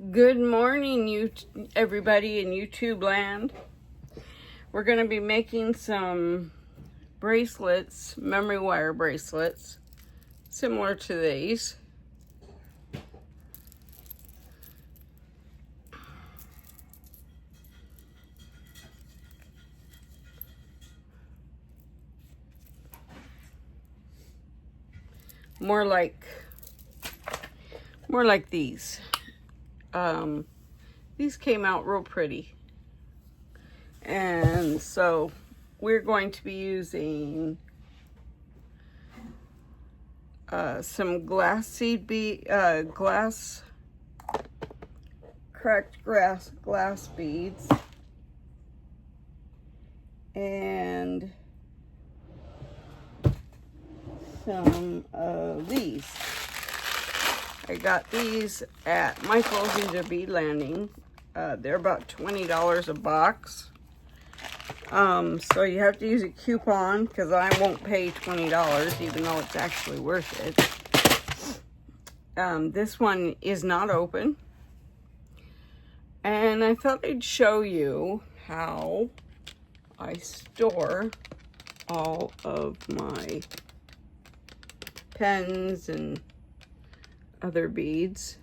Good morning, everybody in YouTube land. We're going to be making some bracelets, memory wire bracelets, similar to these. More like these. These came out real pretty. And so we're going to be using some glass cracked glass beads, and some of these. I got these at Michael's. These are bead landing. They're about $20 a box. So you have to use a coupon because I won't pay $20 even though it's actually worth it. This one is not open. And I thought I'd show you how I store all of my pens and other beads.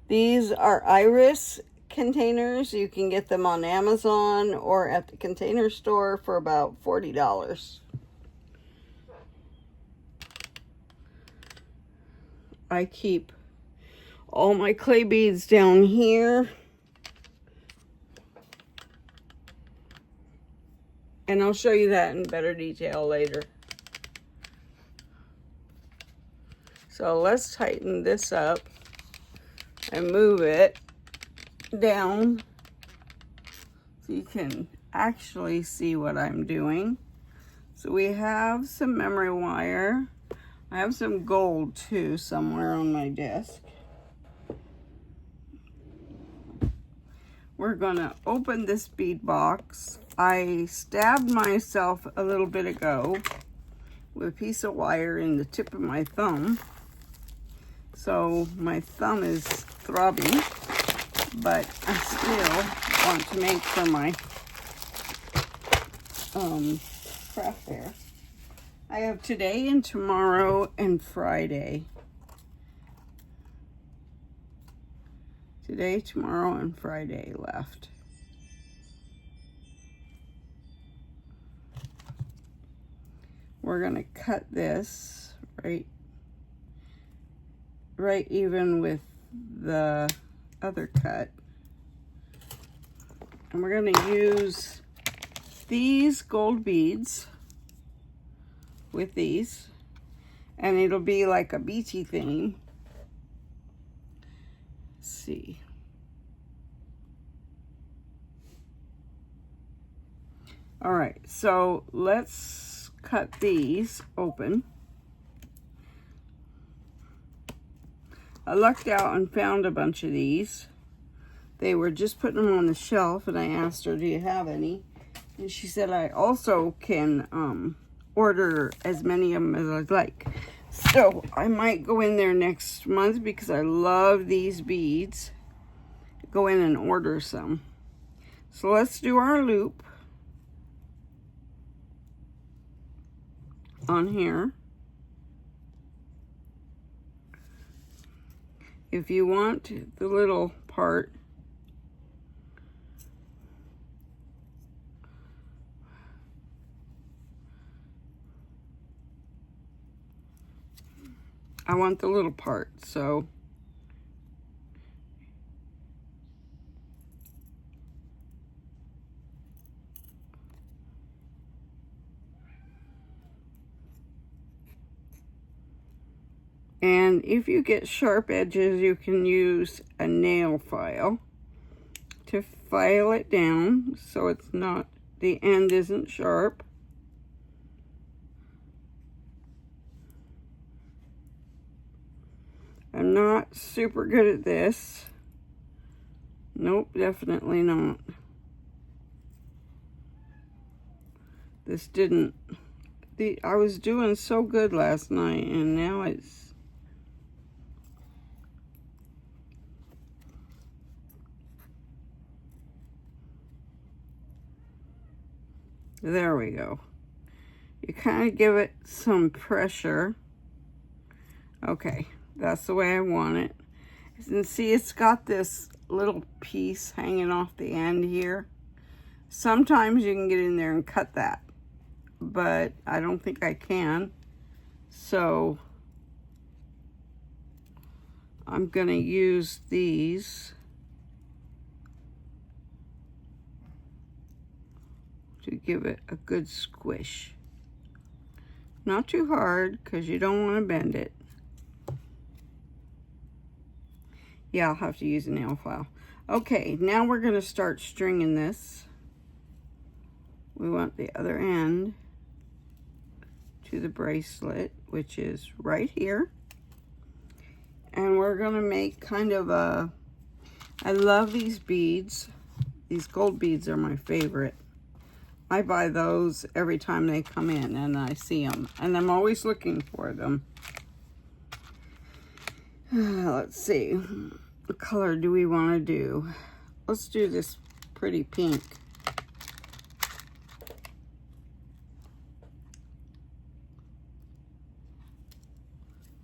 These are iris containers. You can get them on Amazon or at the Container Store for about $40. I keep all my clay beads down here. And I'll show you that in better detail later. So let's tighten this up and move it down so you can actually see what I'm doing. So we have some memory wire. I have some gold too somewhere on my desk. We're gonna open this bead box. I stabbed myself a little bit ago with a piece of wire in the tip of my thumb. So my thumb is throbbing, but I still want to make for my craft fair. I have today and tomorrow and Friday. Today, tomorrow, and Friday left. We're gonna cut this right even with the other cut. And we're gonna use these gold beads with these, and it'll be like a beachy theme. Let's see. All right, so let's cut these open. I lucked out and found a bunch of these. They were just putting them on the shelf, and I asked her, do you have any? And she said I also can order as many of them as I'd like. So I might go in there next month because I love these beads. Go in and order some. So let's do our loop on here. If you want the little part, I want the little part, so and if you get sharp edges, you can use a nail file to file it down so it's not, the end isn't sharp. I'm not super good at this. Nope, definitely not. This didn't, I was doing so good last night, and now it's There we go. You kind of give it some pressure. Okay, that's the way I want it. And see, it's got this little piece hanging off the end here. Sometimes you can get in there and cut that, but I don't think I can. So I'm gonna use these to give it a good squish. Not too hard, because you don't want to bend it. Yeah, I'll have to use a nail file. Okay, now we're going to start stringing this. We want the other end to the bracelet, which is right here. And we're going to make kind of a... I love these beads. These gold beads are my favorite. I buy those every time they come in and I see them. And I'm always looking for them. Let's see. What color do we want to do? Let's do this pretty pink.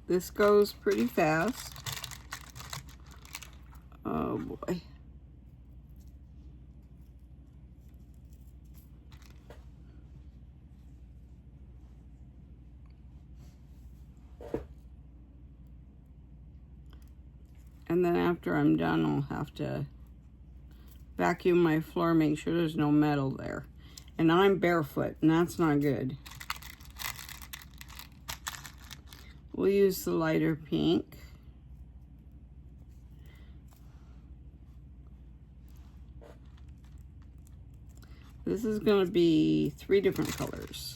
This goes pretty fast. Oh boy. And then after I'm done, I'll have to vacuum my floor, make sure there's no metal there. And I'm barefoot, and that's not good. We'll use the lighter pink. This is going to be 3 different colors.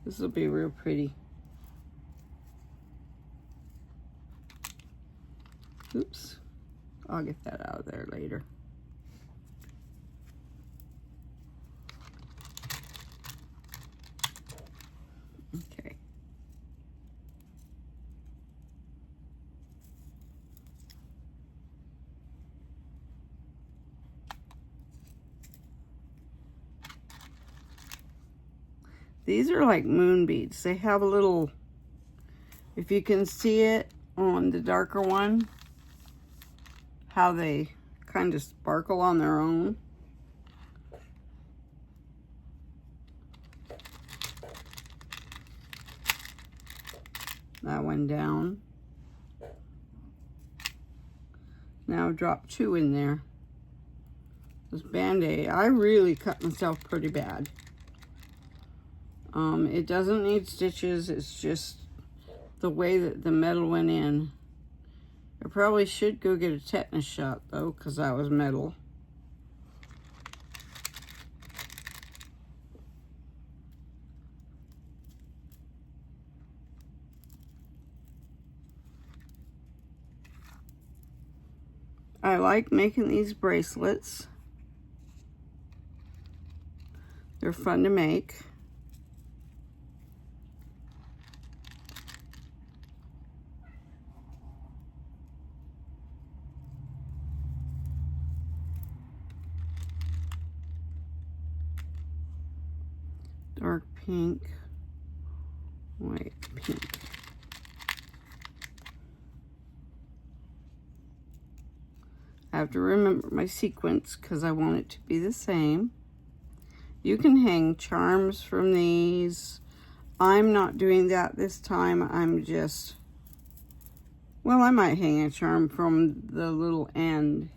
This will be real pretty. Oops, I'll get that out of there later. Okay. These are like moon beads. They have a little, if you can see it on the darker one, how they kind of sparkle on their own. That one down. Now drop 2 in there. This Band-Aid, I really cut myself pretty bad. It doesn't need stitches, it's just the way that the metal went in. I probably should go get a tetanus shot though, because that was metal. I like making these bracelets. They're fun to make. Dark pink, white pink. I have to remember my sequence because I want it to be the same. You can hang charms from these. I'm not doing that this time. I'm just, well, I might hang a charm from the little end.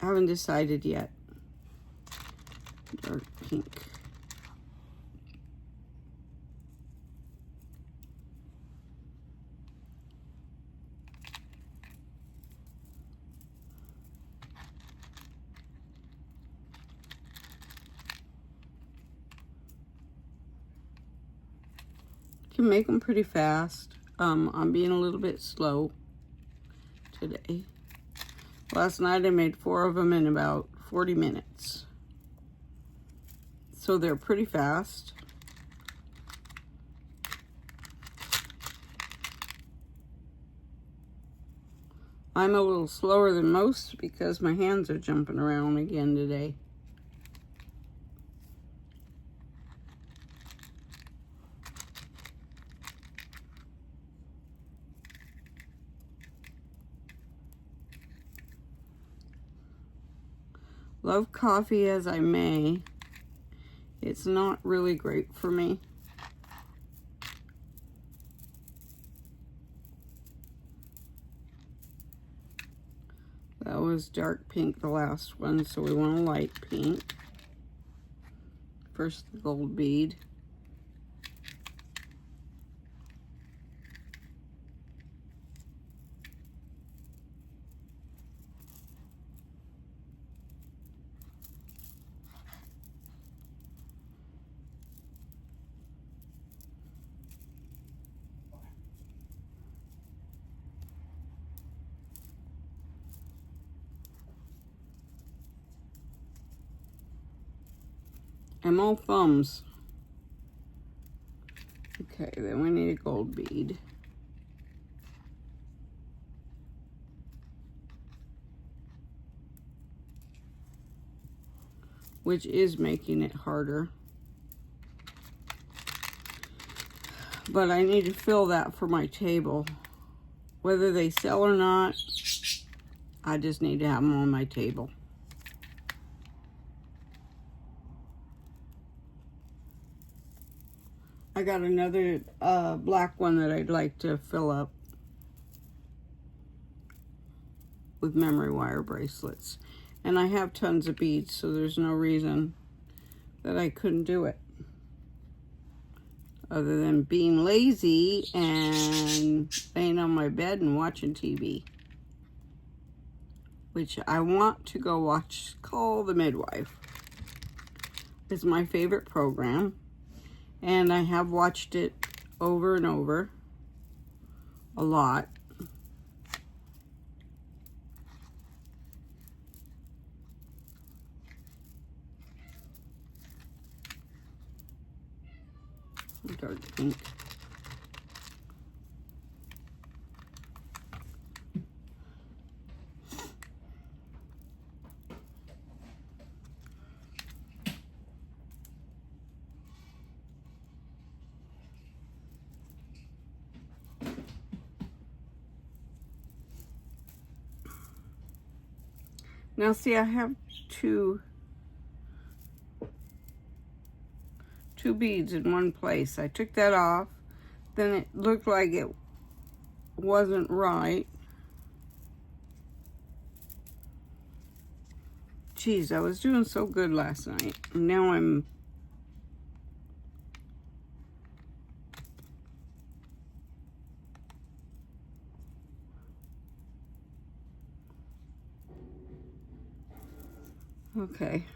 I haven't decided yet. Dark pink. You can make them pretty fast. I'm being a little bit slow today. Last night I made 4 of them in about 40 minutes. So they're pretty fast. I'm a little slower than most because my hands are jumping around again today. Love coffee as I may, it's not really great for me. That was dark pink, the last one, so we want a light pink. First, the gold bead. I'm all thumbs. Okay, then we need a gold bead. Which is making it harder. But I need to fill that for my table. Whether they sell or not, I just need to have them on my table. I got another black one that I'd like to fill up with memory wire bracelets. And I have tons of beads, so there's no reason that I couldn't do it. Other than being lazy and laying on my bed and watching TV. Which I want to go watch, Call the Midwife. It's my favorite program. And I have watched it over and over. A lot. Dark pink. Now see, I have two beads in one place. I took that off, then it looked like it wasn't right. Geez, I was doing so good last night. Now I'm okay.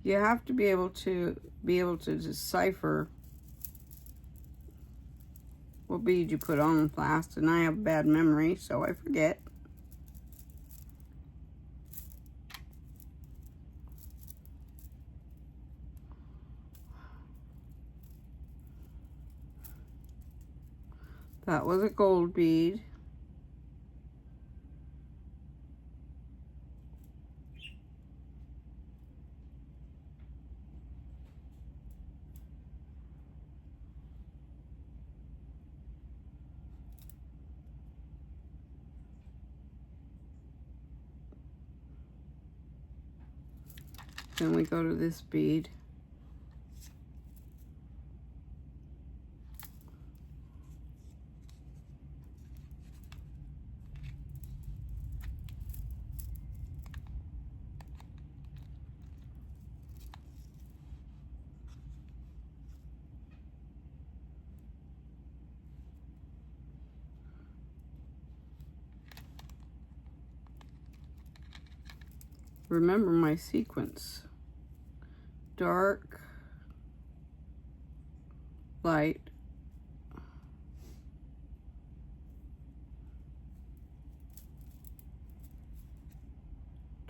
You have to be able to decipher what bead you put on last, and I have bad memory, so I forget. That was a gold bead. Then we go to this bead. Remember my sequence. Dark, light,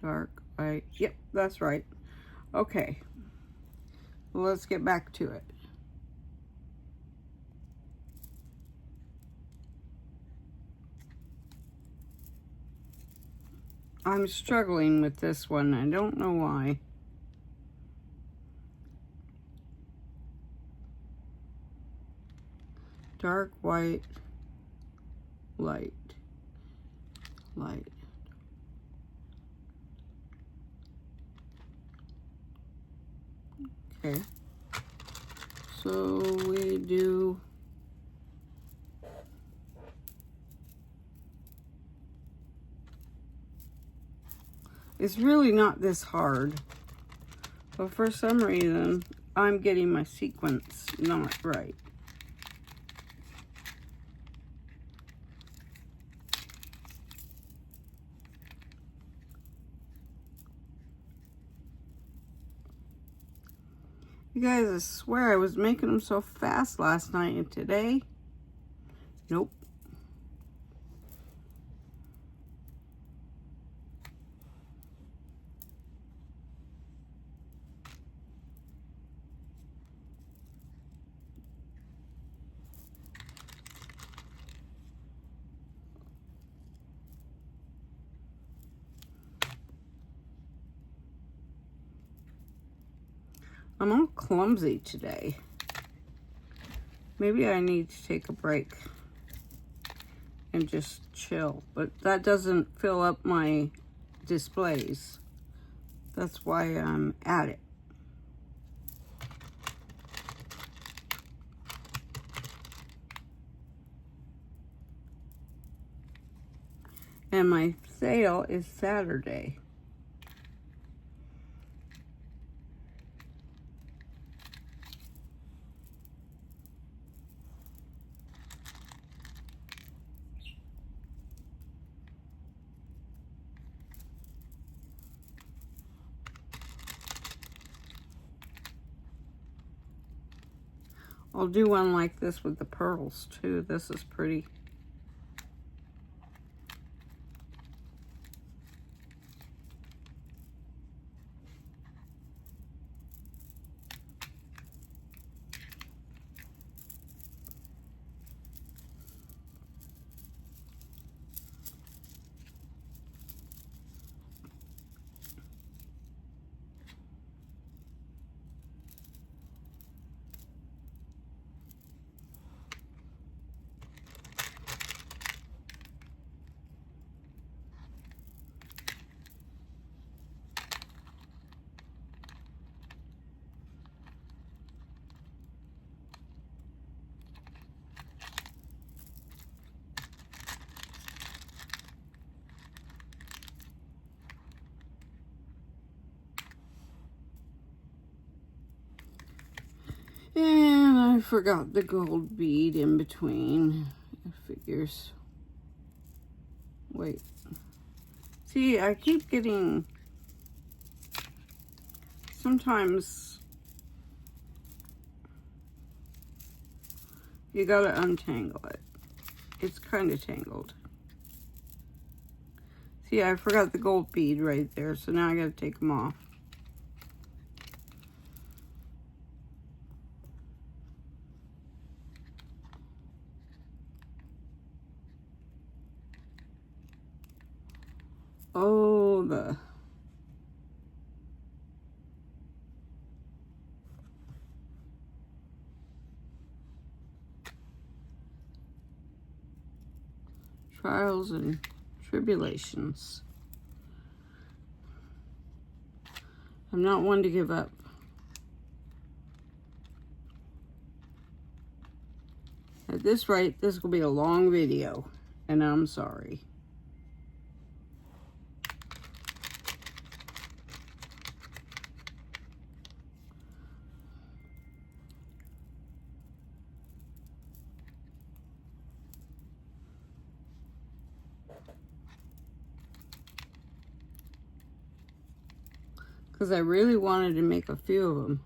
dark, light. Yep, that's right. Okay, well, let's get back to it. I'm struggling with this one. I don't know why. Dark, white, light, light. Okay. So we do it's really not this hard, but for some reason I'm getting my sequence not right. You guys, I swear I was making them so fast last night, and today, nope. I'm all clumsy today. Maybe I need to take a break and just chill, but that doesn't fill up my displays. That's why I'm at it. And my sale is Saturday. I'll do one like this with the pearls too. This is pretty. And I forgot the gold bead in between. It figures. Wait. See, I keep getting... Sometimes you gotta untangle it. It's kind of tangled. See, I forgot the gold bead right there, so now I gotta take them off. Oh, the... trials and tribulations. I'm not one to give up. At this rate, this will be a long video, and I'm sorry. Because I really wanted to make a few of them.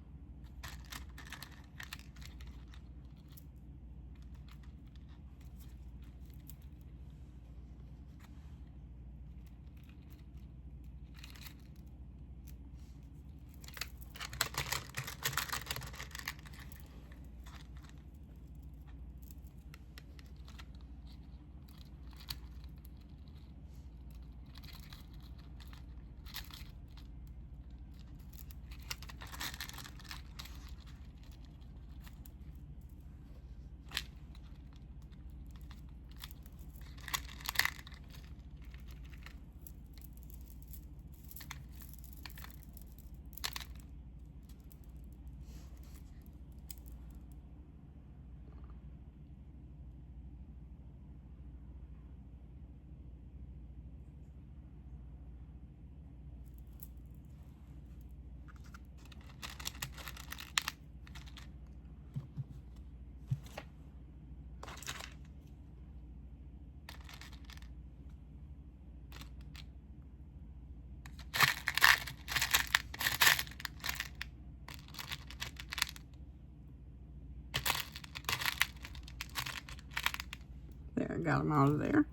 There, I got them out of there.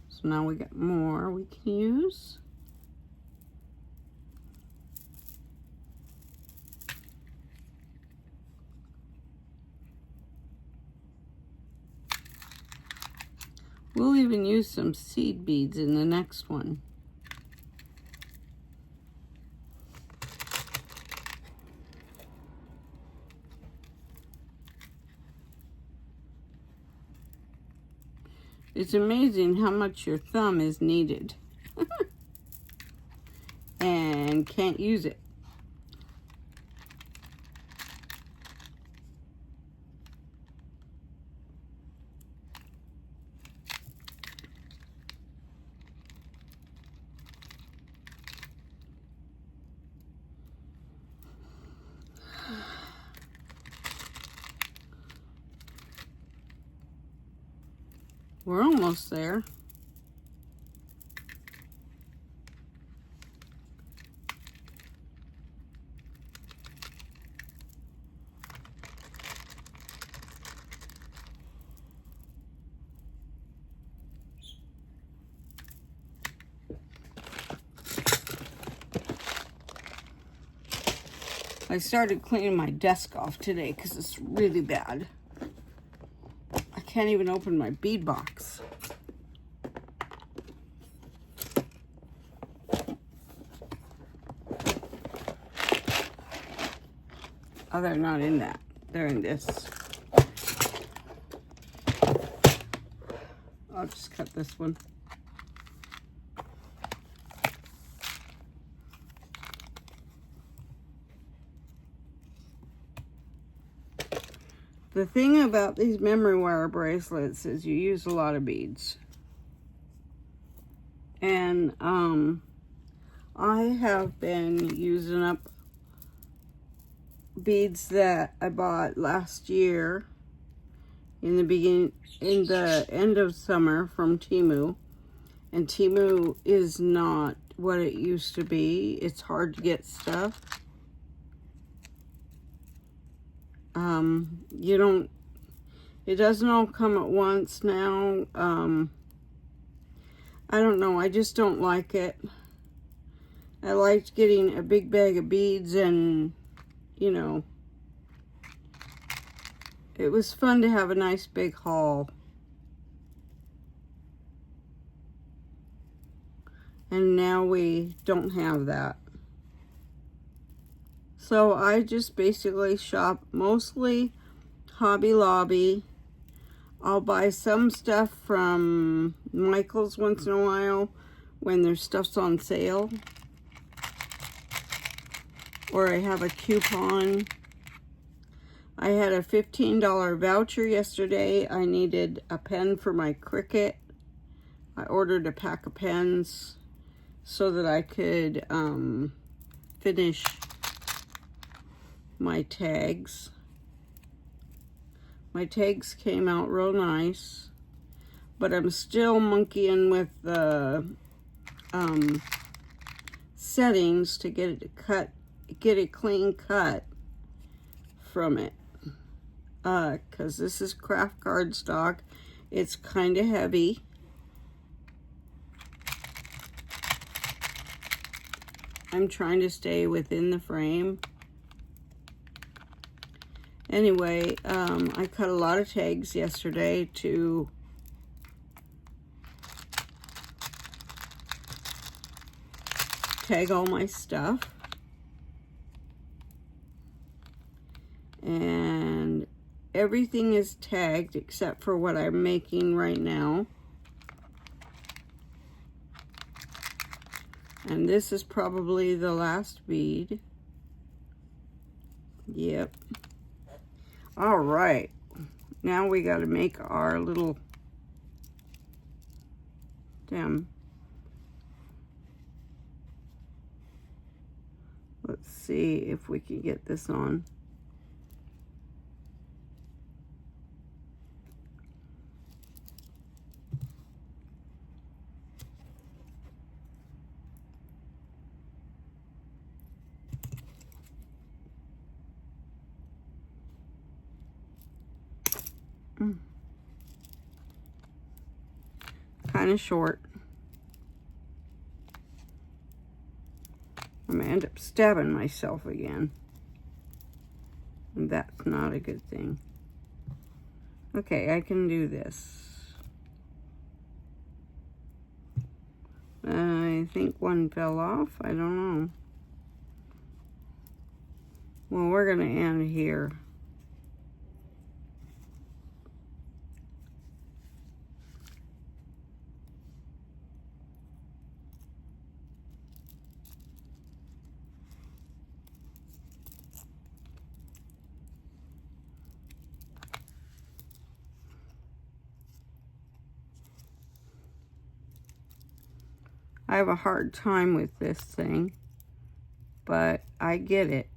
So now we got more we can use. We'll even use some seed beads in the next one. It's amazing how much your thumb is needed and can't use it. We're almost there. I started cleaning my desk off today because it's really bad. I can't even open my bead box. Oh, they're not in that. They're in this. I'll just cut this one. The thing about these memory wire bracelets is you use a lot of beads. And I have been using up beads that I bought last year in the end of summer from Temu. And Temu is not what it used to be. It's hard to get stuff. It doesn't all come at once now. I don't know, I just don't like it. I liked getting a big bag of beads and, you know, it was fun to have a nice big haul. And now we don't have that. So I just basically shop mostly Hobby Lobby. I'll buy some stuff from Michael's once in a while when their stuff's on sale. Or I have a coupon. I had a $15 voucher yesterday. I needed a pen for my Cricut. I ordered a pack of pens so that I could finish my tags. My tags came out real nice, but I'm still monkeying with the settings to get it to get a clean cut from it. Because this is craft cardstock. It's kind of heavy. I'm trying to stay within the frame. Anyway, I cut a lot of tags yesterday to tag all my stuff. And everything is tagged except for what I'm making right now. And this is probably the last bead. Yep. All right. Now we got to make our little stem. Let's see if we can get this on. kind of short. I'm gonna end up stabbing myself again. And that's not a good thing. Okay, I can do this. I think one fell off. I don't know. Well, we're gonna end here. I have a hard time with this thing, but I get it.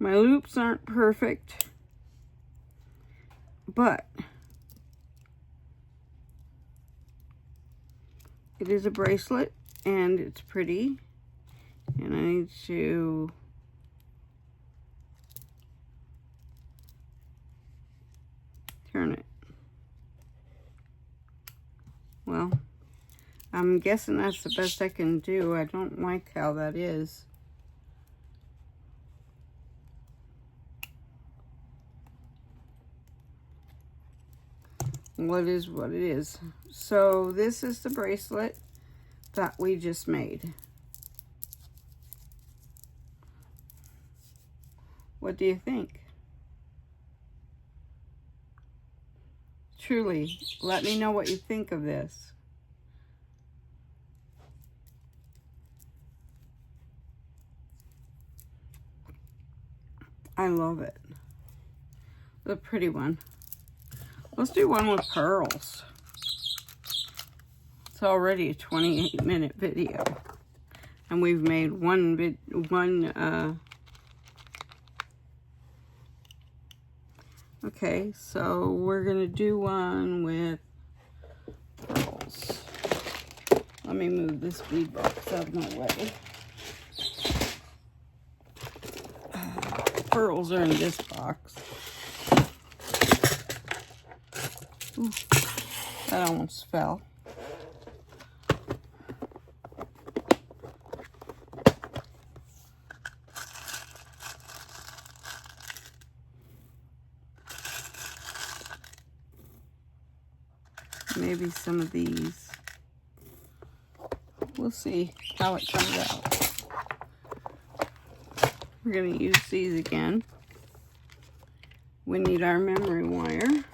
My loops aren't perfect, but it is a bracelet and it's pretty, and I need to turn it. Well, I'm guessing that's the best I can do. I don't like how that is. What is what it is. So this is the bracelet that we just made. What do you think? Truly, let me know what you think of this. I love it. The pretty one. Let's do one with pearls. It's already a 28-minute video. And we've made okay, so we're gonna do one with pearls. Let me move this bead box out of my way. Pearls are in this box. Ooh, that almost fell. Maybe some of these. We'll see how it comes out. We're going to use these again. We need our memory wire.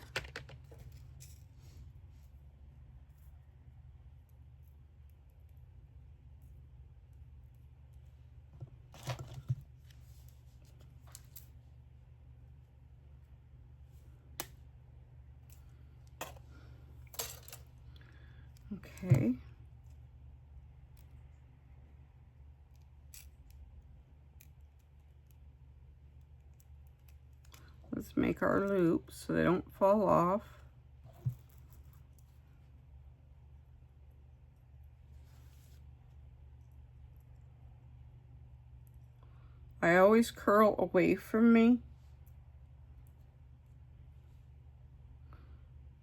Okay. Let's make our loops so they don't fall off. I always curl away from me.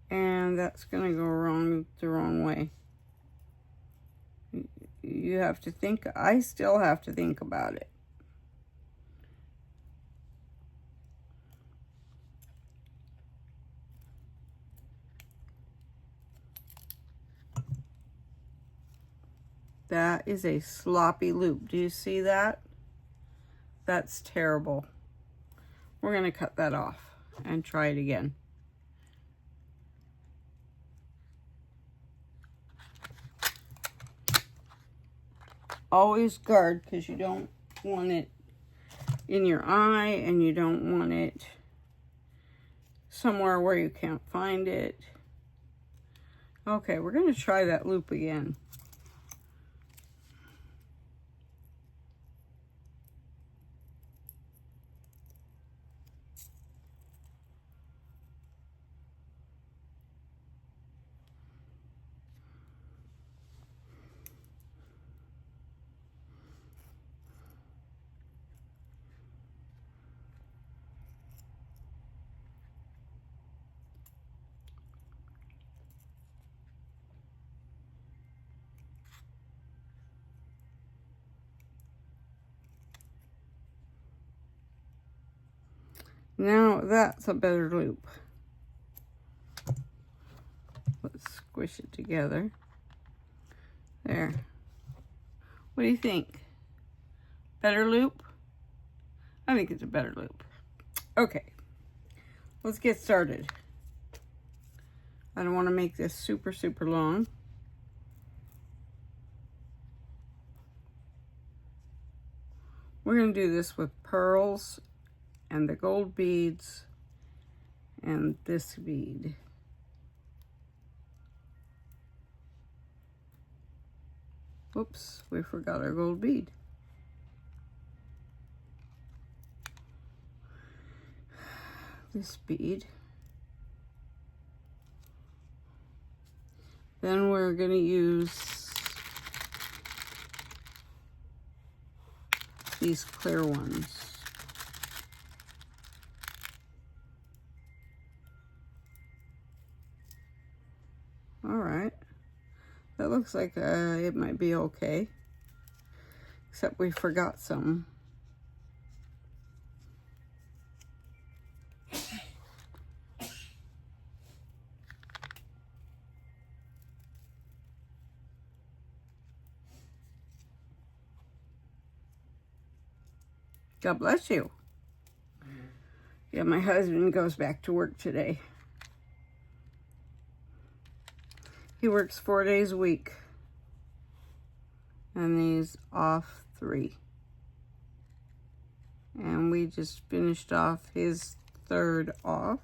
And that's gonna go the wrong way. You have to think, I still have to think about it. That is a sloppy loop. Do you see that? That's terrible. We're gonna cut that off and try it again. Always guard, because you don't want it in your eye and you don't want it somewhere where you can't find it. Okay, we're going to try that loop again. Now that's a better loop. Let's squish it together. There. What do you think? Better loop? I think it's a better loop. Okay, let's get started. I don't want to make this super, super long. We're going to do this with pearls and the gold beads and this bead. Whoops, we forgot our gold bead. This bead. Then we're going to use these clear ones. All right, that looks like it might be okay, except we forgot some. God bless you. Yeah, my husband goes back to work today. He works 4 days a week. And he's off 3. And we just finished off his 3rd off.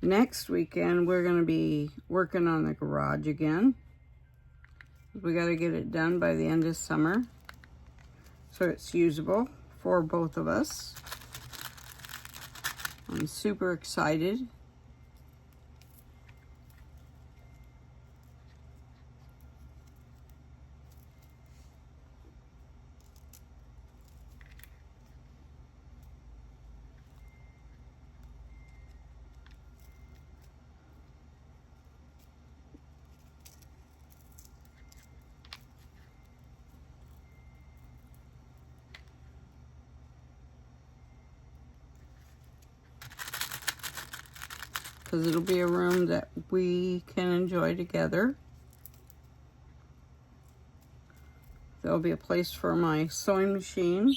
Next weekend, we're going to be working on the garage again. We got to get it done by the end of summer, so it's usable for both of us. I'm super excited. Because it'll be a room that we can enjoy together. There'll be a place for my sewing machine,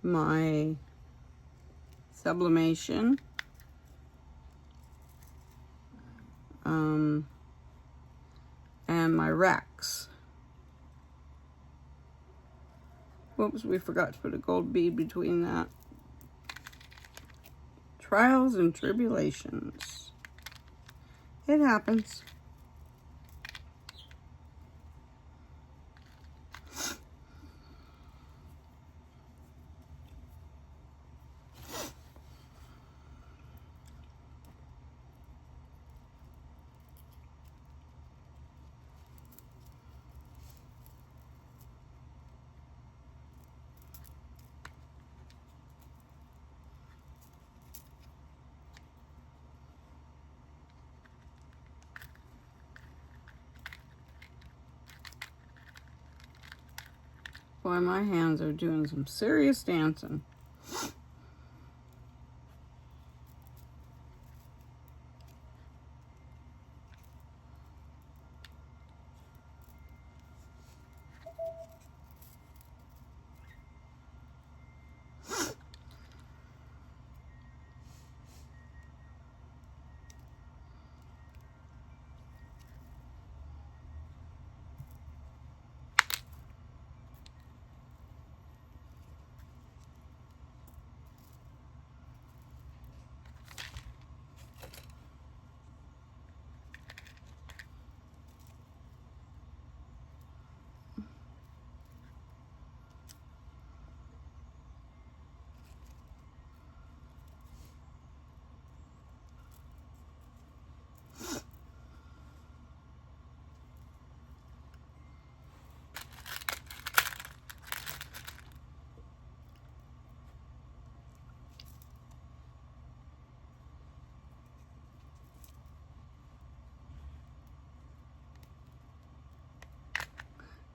my sublimation, and my racks. Whoops, we forgot to put a gold bead between that. Trials and tribulations. It happens. Boy, my hands are doing some serious dancing.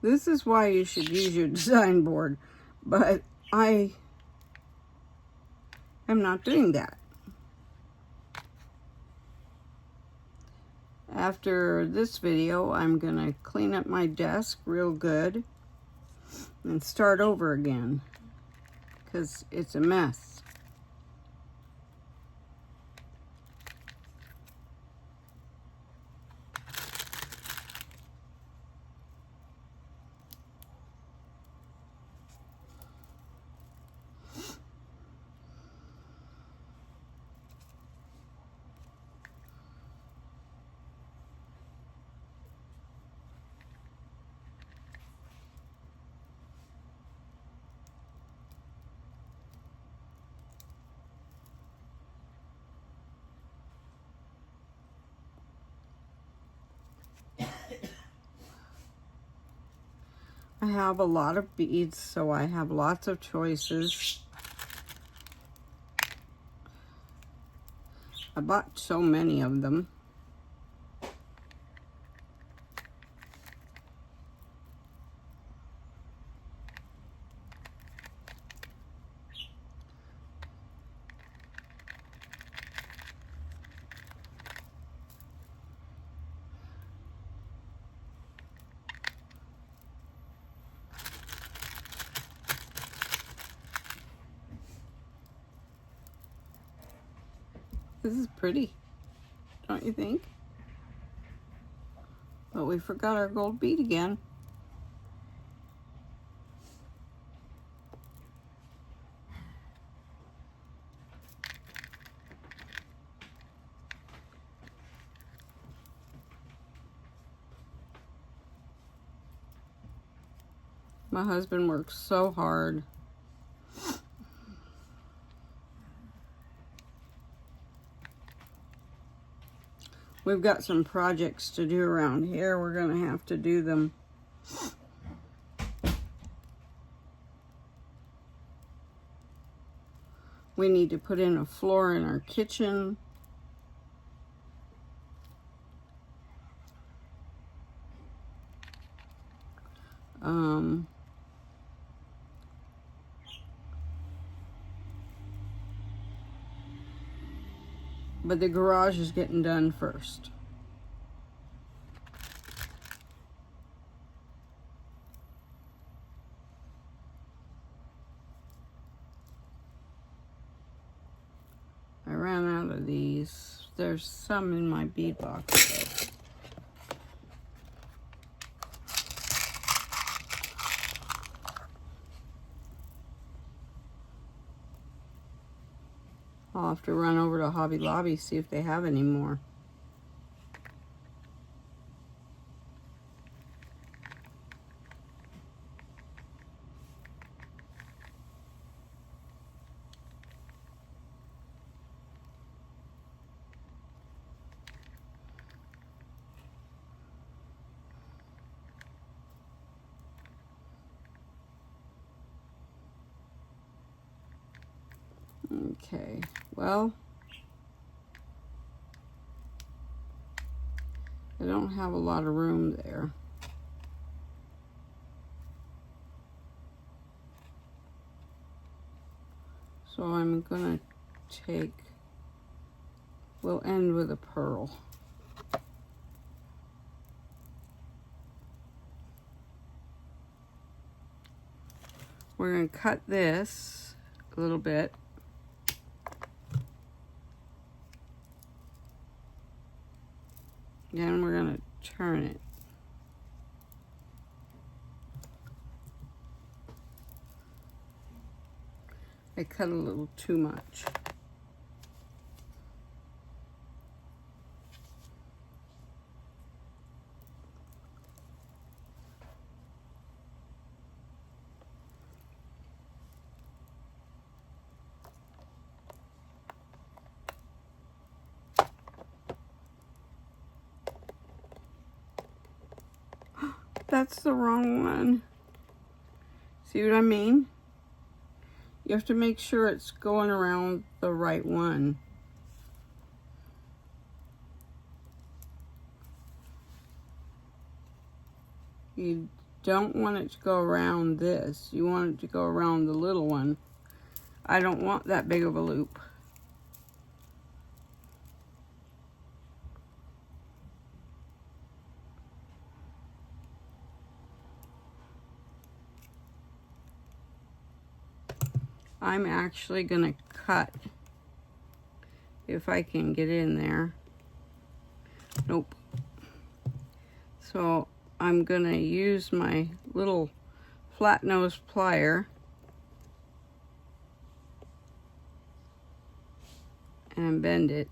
This is why you should use your design board, but I am not doing that. After this video, I'm gonna clean up my desk real good and start over again because it's a mess. I have a lot of beads, so I have lots of choices. I bought so many of them. This is pretty, don't you think? But we forgot our gold bead again. My husband works so hard. We've got some projects to do around here. We're gonna have to do them. We need to put in a floor in our kitchen. But the garage is getting done first. I ran out of these. There's some in my bead box though. I'll have to run over to Hobby Lobby, see if they have any more. Okay, well, I don't have a lot of room there. So I'm gonna take, we'll end with a pearl. We're gonna cut this a little bit. Then we're gonna turn it. I cut a little too much. That's the wrong one. See what I mean? You have to make sure it's going around the right one. You don't want it to go around this. You want it to go around the little one. I don't want that big of a loop. I'm actually gonna cut, if I can get in there. Nope. So I'm gonna use my little flat nose plier and bend it.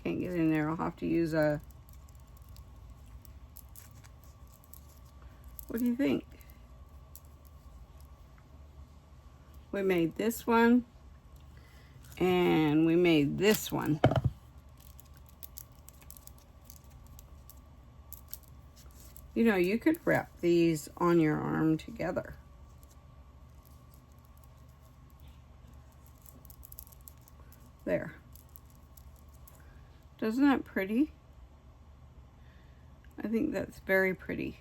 Can't get in there. I'll have to use a, what do you think? We made this one and we made this one. You know, you could wrap these on your arm together. There. Isn't that pretty? I think that's very pretty.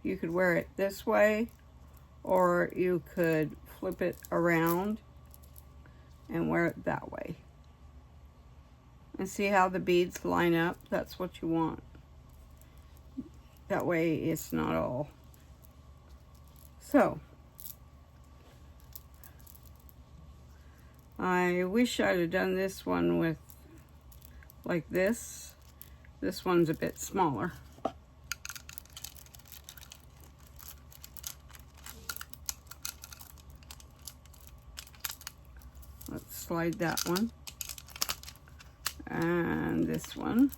You could wear it this way, or you could flip it around and wear it that way. And see how the beads line up? That's what you want. That way it's not all. So, I wish I'd have done this one with like this. This one's a bit smaller. Let's slide that one. And this one.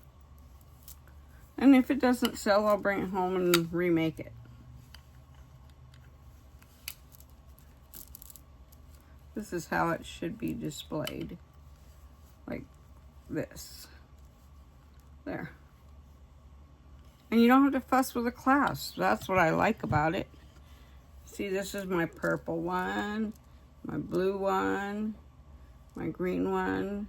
And if it doesn't sell, I'll bring it home and remake it. This is how it should be displayed. Like this. There. And you don't have to fuss with a clasp. That's what I like about it. See, this is my purple one, my blue one, my green one,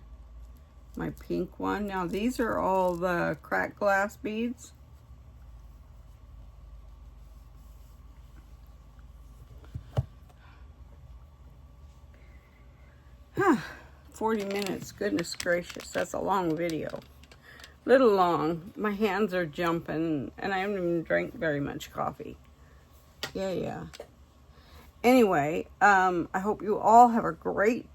my pink one. Now these are all the cracked glass beads. Huh, 40 minutes, goodness gracious, that's a long video. Little long, my hands are jumping and I haven't even drank very much coffee. Yeah. Anyway, I hope you all have a great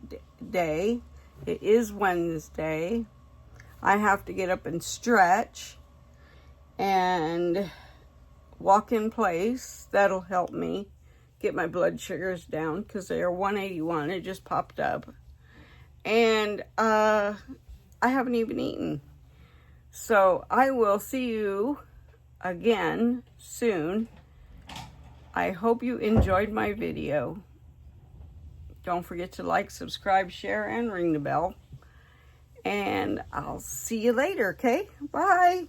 day. It is Wednesday. I have to get up and stretch and walk in place. That'll help me get my blood sugars down because they are 181. It just popped up. And I haven't even eaten. So I will see you again soon. I hope you enjoyed my video. Don't forget to like, subscribe, share, and ring the bell. And I'll see you later, okay? Bye.